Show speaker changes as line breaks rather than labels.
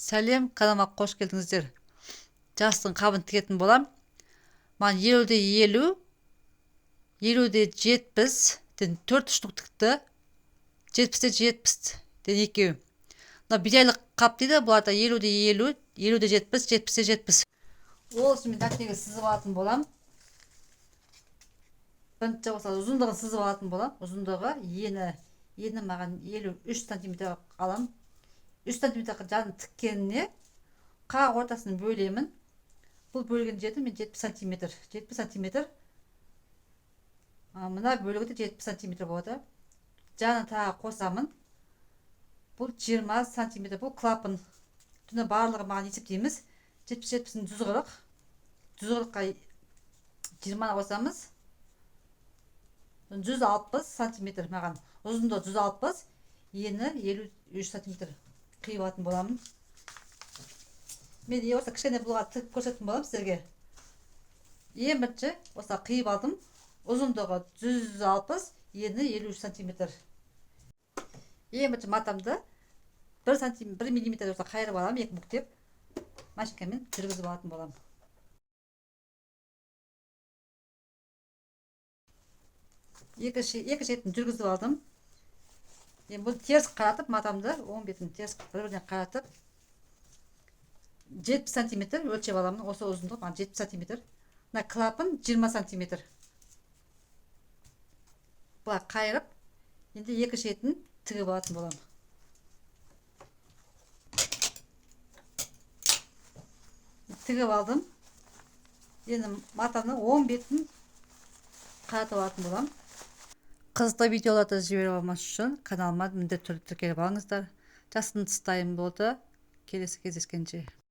Сәлем, каналыма қош келдіңіздер. Жастың қабын тігетін болам. Маған 50-де 50, 50-де 70 ден 4 штук тікті. 70-де 70 ден екеу. Мына бидайлық қап дейді, бұларда 50-де 50, 50-де 70, 70-де 70. Ол үшін мен дәптеге сызып алатын болам. Бірінші болса ұзындығын сызып алатын болам. Ұзындығы ені маған 53 сантиметр алам. 3 сантиметр жанын тіккеніне қақ ортасын бөлемін. Бұл бөлген жерді мен 70 сантиметр. 70 сантиметр. Мына бөлігі де 70 сантиметр болады. Жанын тағы қосамын. Бұл 20 сантиметр. Бұл клапан. Түні барлығы маған есептейміз. 70-70-ін 140. 140-қа 20 қосамыз. 160 сантиметр маған. Ұзындығы 160, ені 53 сантиметр қиып алатын боламын. Мен осы кішкене бұлға тігіп көрсететін боламын сіздерге. Ең бірінші осы қиып алдым. Ұзындығы 160, ені 53 сантиметр. Ең бірінші матамды 1 миллиметр осы қайырып аламын, екі бүктеп машинкамен жүргізіп алатын боламын. Екі шетін жүргізіп алдым. Бұл теріс қаратып, матамды 10 бетін теріс бір-біріне қаратып 70 сантиметр өлшеп аламын. Осы ұзындық 70 сантиметр. Мына клапан 20 сантиметр. Бұлар қайырып, енді екі шетін тігіп алатын боламын. Тігіп алдым. Енді матамның 10 бетін қаратып алатын боламын. Қызықты видеоларды жіберіп алмас үшін каналыма міндетті түрде тіркеліп алыңыздар. Жастың тыстайым болды. Келесі кездескенше.